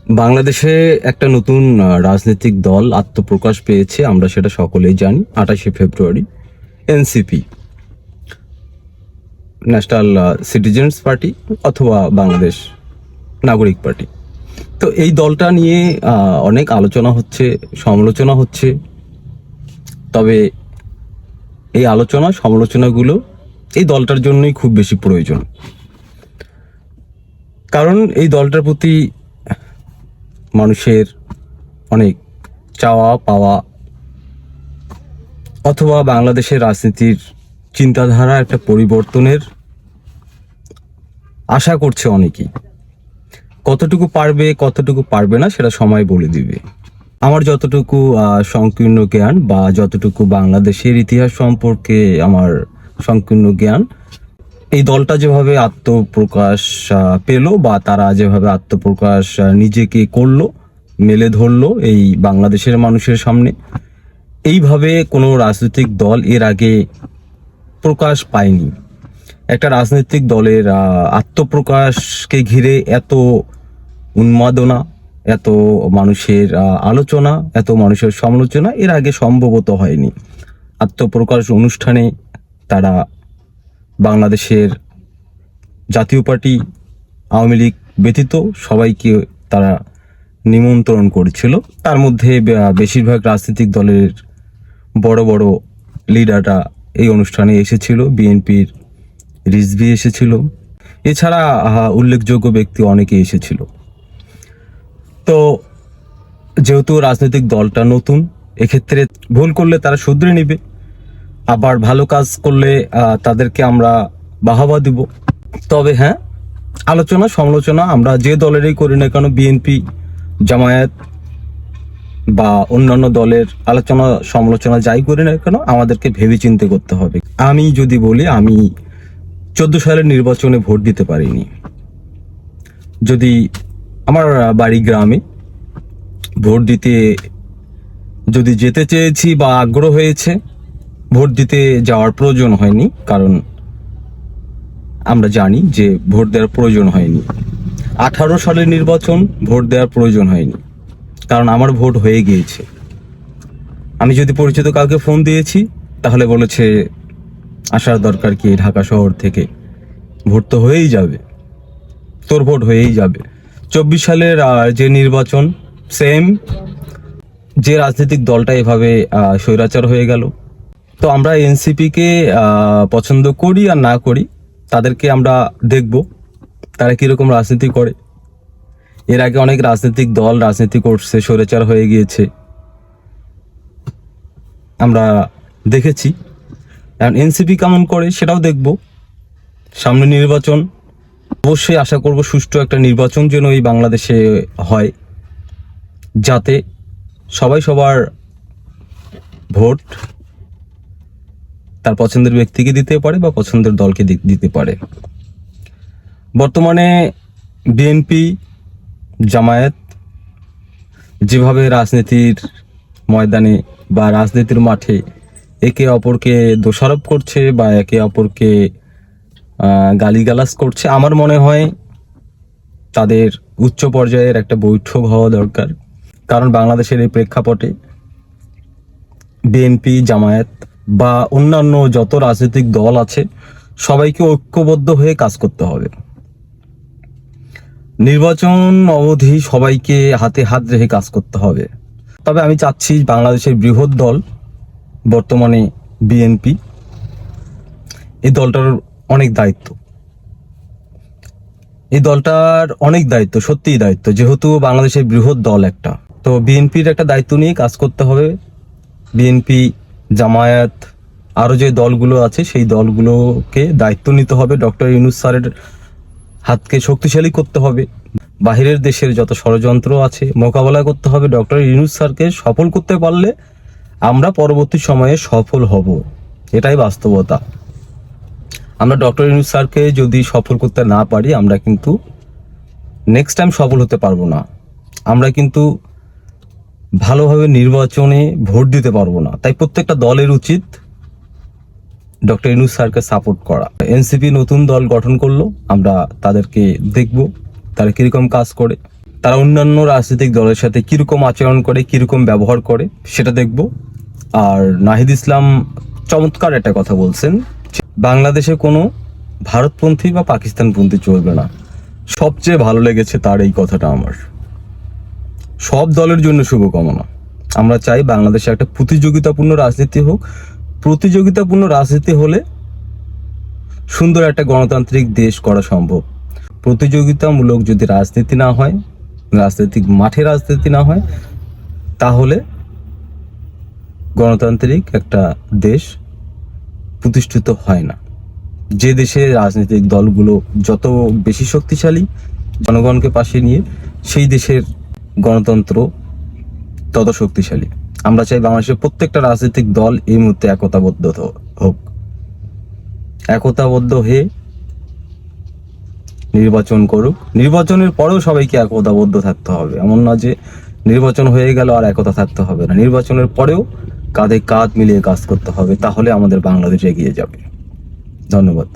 বাংলাদেশে একটা নতুন রাজনৈতিক দল আত্মপ্রকাশ পেয়েছে, আমরা সেটা সকলেই জানি। 28শে ফেব্রুয়ারি এনসিপি, ন্যাশনাল সিটিজেন্স পার্টি অথবা বাংলাদেশ নাগরিক পার্টি। তো এই দলটা নিয়ে অনেক আলোচনা হচ্ছে, সমালোচনা হচ্ছে। তবে এই আলোচনা সমালোচনাগুলো এই দলটার জন্যই খুব বেশি প্রয়োজন, কারণ এই দলটার প্রতি মানুষের অনেক চাওয়া পাওয়া, অথবা বাংলাদেশের রাজনীতির চিন্তাধারা একটা পরিবর্তনের আশা করছে অনেকেই। কতটুকু পারবে কতটুকু পারবে না সেটা সময় বলে দিবে। আমার যতটুকু সংকীর্ণ জ্ঞান বা যতটুকু বাংলাদেশের ইতিহাস সম্পর্কে আমার সংকীর্ণ জ্ঞান, এই দলটা যেভাবে আত্মপ্রকাশ পেল বা তারা যেভাবে আত্মপ্রকাশ নিজেকে করলো, মেলে ধরলো এই বাংলাদেশের মানুষের সামনে, এইভাবে কোনো রাজনৈতিক দল এর আগে প্রকাশ পায়নি। একটা রাজনৈতিক দলের আত্মপ্রকাশকে ঘিরে এত উন্মাদনা, এত মানুষের আলোচনা, এত মানুষের সমালোচনা এর আগে সম্ভবত হয়নি। আত্মপ্রকাশ অনুষ্ঠানে তারা বাংলাদেশের জাতীয় পার্টি, আওয়ামী লীগ ব্যতীত সবাইকে তারা নিমন্ত্রণ করেছিল। তার মধ্যে বেশিরভাগ রাজনৈতিক দলের বড় বড় লিডাররা এই অনুষ্ঠানে এসেছিল। বিএনপির রিজভী এসেছিল, এছাড়া উল্লেখযোগ্য ব্যক্তি অনেকে এসেছিল। তো যেহেতু রাজনৈতিক দলটা নতুন, এক্ষেত্রে ভুল করলে তারা শুধরে নিবে, আবার ভালো কাজ করলে তাদেরকে আমরা বাহবা দিব। তবে হ্যাঁ, আলোচনা সমালোচনা আমরা যে দলেরই করি না কেন, বিএনপি, জামায়াত বা অন্যান্য দলের আলোচনা সমালোচনা যাই করি না কেন, আমাদেরকে ভেবে চিন্তে করতে হবে। আমি যদি বলি, আমি 14 সালের নির্বাচনে ভোট দিতে পারিনি। যদি আমার বাড়ি গ্রামে, ভোট দিতে যদি যেতে চেয়েছি বা আগ্রহ হয়েছে, ভোট দিতে যাওয়ার প্রয়োজন হয়নি, কারণ আমরা জানি যে ভোট দেওয়ার প্রয়োজন হয়নি। 18 সালের নির্বাচন, ভোট দেওয়ার প্রয়োজন হয়নি, কারণ আমার ভোট হয়ে গিয়েছে। আমি যদি পরিচিত কাউকে ফোন দিয়েছি, তাহলে বলেছে আসার দরকার কি, ঢাকা শহর থেকে ভোট তো হয়েই যাবে, তোর ভোট হয়েই যাবে। 24 সালের যে নির্বাচন, সেম, যে রাজনৈতিক দলটা এভাবে স্বৈরাচার হয়ে গেল। তো আমরা এনসিপিকে পছন্দ করি আর না করি, তাদেরকে আমরা দেখব তারা কিরকম রাজনীতি করে। এর আগে অনেক রাজনৈতিক দল রাজনীতি করছে, স্বৈরাচার হয়ে গিয়েছে, আমরা দেখেছি। এখন এনসিপি কেমন করে সেটাও দেখব। সামনে নির্বাচন, অবশ্যই আশা করব সুষ্ঠু একটা নির্বাচন যেন এই বাংলাদেশে হয়, যাতে সবাই সবার ভোট তার পছন্দের ব্যক্তিকে দিতে পারে বা পছন্দের দলকে দিতে পারে। বর্তমানে বিএনপি, জামায়াত যেভাবে রাজনীতির ময়দানে বা রাজনীতির মাঠে একে অপরকে দোষারোপ করছে বা একে অপরকে গালিগালাজ করছে, আমার মনে হয় তাদের উচ্চ পর্যায়ের একটা বৈঠক হওয়া দরকার। কারণ বাংলাদেশের এই প্রেক্ষাপটে বিএনপি, জামায়াত বা অন্যান্য যত রাজনৈতিক দল আছে, সবাইকে ঐক্যবদ্ধ হয়ে কাজ করতে হবে। নির্বাচন অবধি সবাইকে হাতে হাত রেখে কাজ করতে হবে। তবে আমি চাচ্ছি বাংলাদেশের বৃহৎ দল বর্তমানে বিএনপি, এই দলটার অনেক দায়িত্ব, এই দলটার অনেক দায়িত্ব, সত্যিই দায়িত্ব, যেহেতু বাংলাদেশের বৃহৎ দল একটা। তো বিএনপির একটা দায়িত্ব নিয়ে কাজ করতে হবে। বিএনপি, জামায়াত, আরও যে দলগুলো আছে সেই দলগুলোকে দায়িত্ব নিতে হবে। ডক্টর ইউনূস স্যারের হাতকে শক্তিশালী করতে হবে। বাহিরের দেশের যত ষড়যন্ত্র আছে মোকাবেলা করতে হবে। ডক্টর ইউনূস স্যারকে সফল করতে পারলে আমরা পরবর্তী সময়ে সফল হব, এটাই বাস্তবতা। আমরা ডক্টর ইউনূস স্যারকে যদি সফল করতে না পারি, আমরা কিন্তু নেক্সট টাইম সফল হতে পারবো না। আমরা কিন্তু ভালোভাবে নির্বাচনে ভোট দিতে পারবো না। তাই প্রত্যেকটা দলের উচিত ডক্টর ইউনূস স্যারকে সাপোর্ট করা। এনসিপি নতুন দল গঠন করলো, আমরা তাদেরকে দেখব তারা কিরকম কাজ করে। তারা অন্যান্য রাজনৈতিক দলের সাথে কিরকম আচরণ করে, কিরকম ব্যবহার করে সেটা দেখব। আর নাহিদ ইসলাম চমৎকার একটা কথা বলছেন, বাংলাদেশে কোনো ভারতপন্থী বা পাকিস্তানপন্থী চলবে না। সবচেয়ে ভালো লেগেছে তার এই কথাটা আমার। সব দলের জন্য শুভকামনা। আমরা চাই বাংলাদেশে একটা প্রতিযোগিতাপূর্ণ রাজনীতি হোক। প্রতিযোগিতাপূর্ণ রাজনীতি হলে সুন্দর একটা গণতান্ত্রিক দেশ করা সম্ভব। প্রতিযোগিতামূলক যদি রাজনীতি না হয়, রাজনৈতিক মাঠে রাজনীতি না হয়, তাহলে গণতান্ত্রিক একটা দেশ প্রতিষ্ঠিত হয় না। যে দেশে রাজনৈতিক দলগুলো যত বেশি শক্তিশালী, জনগণকে পাশে নিয়ে, সেই দেশের গণতন্ত্র তত শক্তিশালী। আমরা চাই বাংলাদেশের প্রত্যেকটা রাজনৈতিক দল এই মুহূর্তে একতাবদ্ধ হোক, একতাবদ্ধ হয়ে নির্বাচন করুক। নির্বাচনের পরেও সবাইকে একতাবদ্ধ থাকতে হবে, এমন না যে নির্বাচন হয়ে গেল আর একতা থাকতে হবে না। নির্বাচনের পরেও কাঁধে কাঁধ মিলিয়ে কাজ করতে হবে, তাহলে আমাদের বাংলাদেশ এগিয়ে যাবে। ধন্যবাদ।